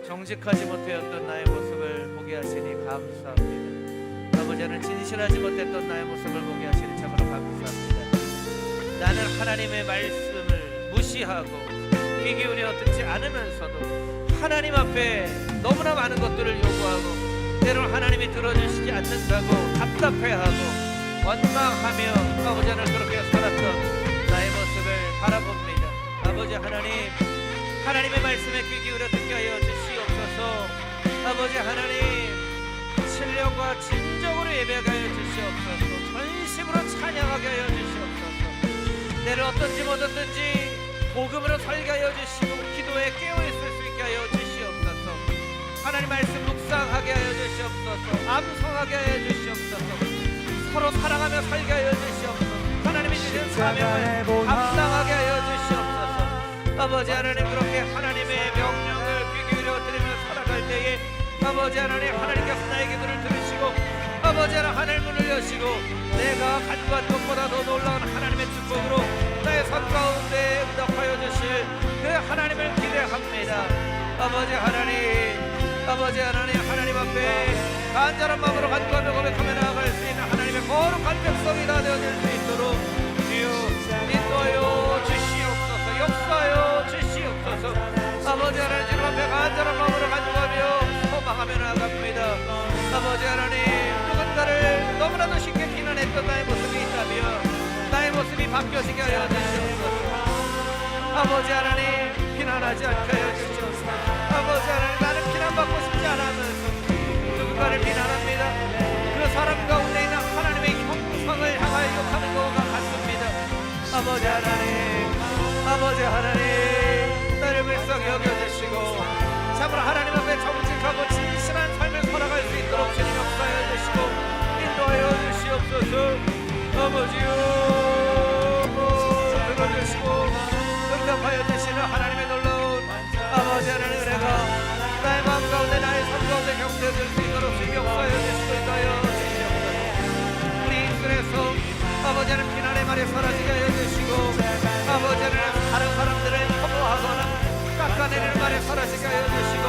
정직하지 못하였던 나의 모습을 보게 하시니 감사합니다. 아버지 하나님, 진실하지 못했던 나의 모습을 보게 하시니 참으로 감사합니다. 나는 하나님의 말씀을 무시하고 귀 기울여 듣지 않으면서도 하나님 앞에 너무나 많은 것들을 요구하고 때로는 하나님이 들어주시지 않는다고 답답해하고 원망하며 아버지 하나님 그렇게 살았던 나의 모습을 바라봅니다. 아버지 하나님, 하나님의 말씀에 귀 기울여 듣게 하여 주시옵소서. 아버지 하나님, 신령과 진정으로 예배하게 하여 주시옵소서. 전심으로 찬양하게 하여 주시옵소서. 내를 어떤지 못했든지 복음으로 살게 하여 주시고 기도에 깨어있을 수 있게 하여 주시옵소서. 하나님 말씀 묵상하게 하여 주시옵소서. 암송하게 하여 주시옵소서. 서로 사랑하며 살게 하여 주시옵소서. 하나님이 주신 사명을 감당하게 하여 주시옵소서. 아버지 하나님, 그렇게 하나님의 명령을 귀 기울여 들으며 살아갈 때에 아버지 하나님, 하나님께서 나에게 눈을 들으시고 아버지 하나님, 하늘 문을 여시고 내가 간구한 것보다 더 놀라운 하나님의 축복으로 나의 삶 가운데 응답하여 주실 그 하나님을 기대합니다. 아버지 하나님, 아버지 하나님, 하나님 앞에 간절한 마음으로 간구하며 고백하며 나아갈 수 있는 하나님의 거룩한 백성이 다 되어질 수 있도록 주여 인도하여 주시옵소서. 역사하여 주시옵소서. 아버지 하나님, 주님 앞에 간절한 마음으로 간구하며 소망하며 나아갑니다. 아버지 하나님, 누군가를 너무나도 쉽게 비난했던 나의 모습이 있다면 나의 모습이 바뀌어지게 하여 주시옵소서. 아버지 하나님, 비난하지 않게 하여 주시옵소서. 아버지 하나님, 나는 비난받고 싶지 않으면서 누군가를 비난합니다. 그 사람 가운데 있는 하나님의 형상을 향하여 욕하는 것과 같습니다. 아버지 하나님, 아버지 하나님, 나를 불쌍히 여겨주시고 참으로 하나님 앞에 정직하고 진실한 삶을 살아갈 수 있도록 주님 역사하여 주시고 인도하여 주시옵소서. 아버지요, 들어주시고 응답하여 주시는 하나님의 놀라운 아버지 하나님 은혜가 나의 마음 가운데, 나의 삶 가운데 경제될 수 있도록 주님 역사하여 주시고 인도하여 주시옵소서. 우리 인생에서 아버지 하나님, 비난의 말이 사라지게 하여 주시고 아버지 하나님, 다른 사람들을 혐오하거나 깎아내리는 말이 사라지게 하여 주시고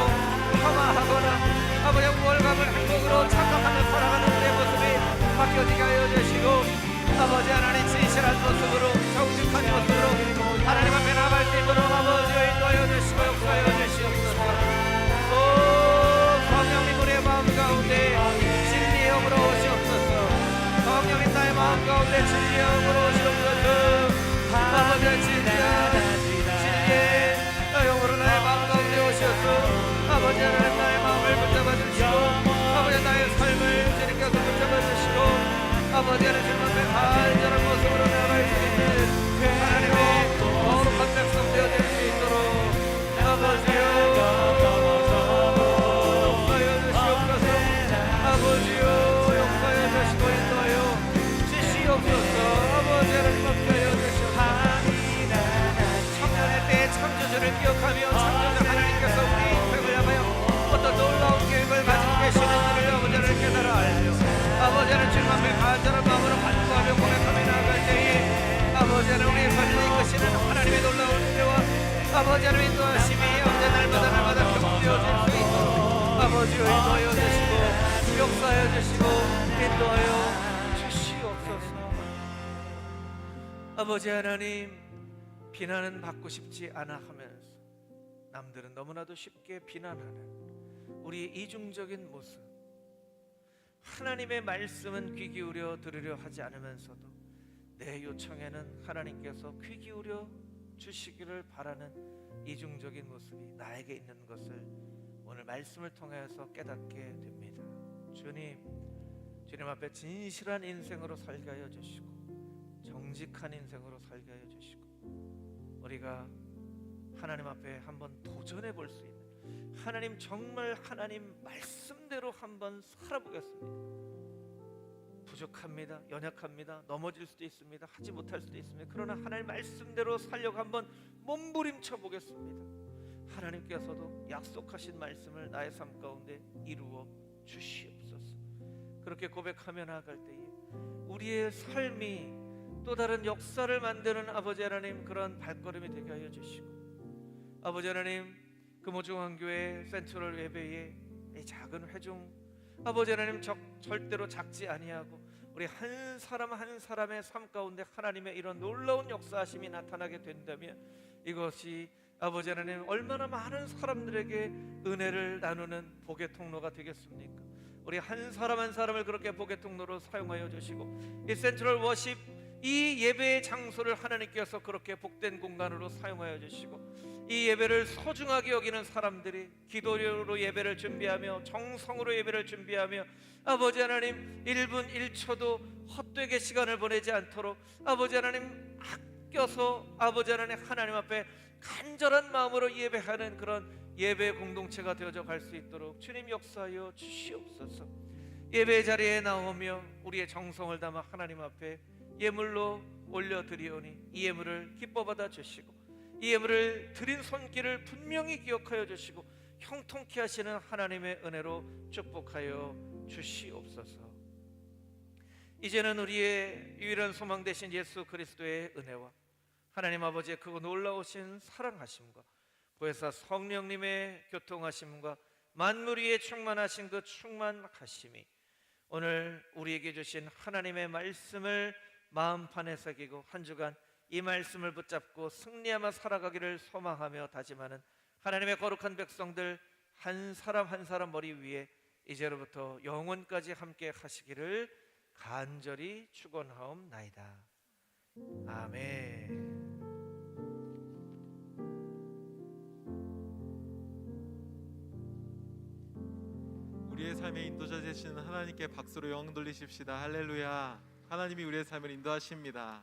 폄하하거나 아버지 우월감을 행복으로 착각하며 살아가는 우리의 모습이 바뀌어지게 하여 주시고 아버지 하나님, 진실한 모습으로 정직한 모습으로 하나님 앞에 나갈 수 있도록 아버지여 인도하여 주시고 역사하여 주시옵소서. 성령님, 우리의 마음 가운데 진리의 영으로 오시옵소서. 성령님, 나의 마음 가운데 진리의 영으로 오시옵소서. 아버지의 진리의 영으로 나의 마음 가운데 오셔서 아버지 하나님, 나의 마음을 붙잡아 주시고 아버지 나의 삶을 주님께서 붙잡아 주시고 아버지 하나님, 주님 앞에 간절한 모습으로 나아갈 수 있는 하나님의 거룩한 백성 되어질 수 있도록 아버지여 역사하여 주시옵소서. 아버지여 역사하여 주시고 인도하여 주시옵소서. 아버지 하나님 역사하여 주시옵소서. 청년의 때의 창조주를 기억하며 창조주 하나님께서 우리 인생을 향하여 어떤 놀라운 계획을 가지고 계시는 줄을 아버지 하나님 깨달아 알며 아버지 하나님, 주님 앞에 간절한 마음으로 간구하며 고백하며 나아갈 때에 아버지 하나님, 우리의 삶을 이끄시는 하나님의 놀라운 은혜와 아버지 하나님 인도하심이 언제 날마다 경험되어질 수 있도록 아버지여 인도하여 주시고 역사하여 주시고 인도하여 주시옵소서. 아버지 하나님, 비난은 받고 싶지 않아 하면서 남들은 너무나도 쉽게 비난하는 우리의 이중적인 모습, 하나님의 말씀은 귀 기울여 들으려 하지 않으면서도 내 요청에는 하나님께서 귀 기울여 주시기를 바라는 이중적인 모습이 나에게 있는 것을 오늘 말씀을 통해서 깨닫게 됩니다. 주님 앞에 진실한 인생으로 살게 하여 주시고 정직한 인생으로 살게 하여 주시고 우리가 하나님 앞에 한번 도전해 볼 수 있는, 하나님 정말 하나님 말씀대로 한번 살아보겠습니다. 부족합니다. 연약합니다. 넘어질 수도 있습니다. 하지 못할 수도 있습니다. 그러나 하나님 말씀대로 살려고 한번 몸부림쳐 보겠습니다. 하나님께서도 약속하신 말씀을 나의 삶 가운데 이루어 주시옵소서. 그렇게 고백하며 나아갈 때에 우리의 삶이 또 다른 역사를 만드는 아버지 하나님, 그런 발걸음이 되게 하여 주시고 아버지 하나님, 금호중앙교회 센트럴 예배의 이 작은 회중 아버지 하나님, 절대로 작지 아니하고 우리 한 사람 한 사람의 삶 가운데 하나님의 이런 놀라운 역사하심이 나타나게 된다면 이것이 아버지 하나님 얼마나 많은 사람들에게 은혜를 나누는 복의 통로가 되겠습니까? 우리 한 사람 한 사람을 그렇게 복의 통로로 사용하여 주시고 이 센트럴 워십, 이 예배의 장소를 하나님께서 그렇게 복된 공간으로 사용하여 주시고 이 예배를 소중하게 여기는 사람들이 기도로 예배를 준비하며 정성으로 예배를 준비하며 아버지 하나님 1분 1초도 헛되게 시간을 보내지 않도록 아버지 하나님 아껴서 아버지 하나님 앞에 간절한 마음으로 예배하는 그런 예배 공동체가 되어져 갈 수 있도록 주님 역사하여 주시옵소서. 예배 자리에 나오며 우리의 정성을 담아 하나님 앞에 예물로 올려드리오니 이 예물을 기뻐 받아 주시고 이 예물을 드린 손길을 분명히 기억하여 주시고 형통케 하시는 하나님의 은혜로 축복하여 주시옵소서. 이제는 우리의 유일한 소망 되신 예수 그리스도의 은혜와 하나님 아버지의 크고 놀라우신 사랑하심과 보혜사 성령님의 교통하심과 만물 위에 충만하신 그 충만하심이 오늘 우리에게 주신 하나님의 말씀을 마음판에 새기고 한 주간 이 말씀을 붙잡고 승리하며 살아가기를 소망하며 다짐하는 하나님의 거룩한 백성들 한 사람 한 사람 머리 위에 이제로부터 영원까지 함께 하시기를 간절히 축원하옵나이다. 아멘. 우리의 삶의 인도자 되시는 하나님께 박수로 영광 돌리십시다. 할렐루야. 하나님이 우리의 삶을 인도하십니다.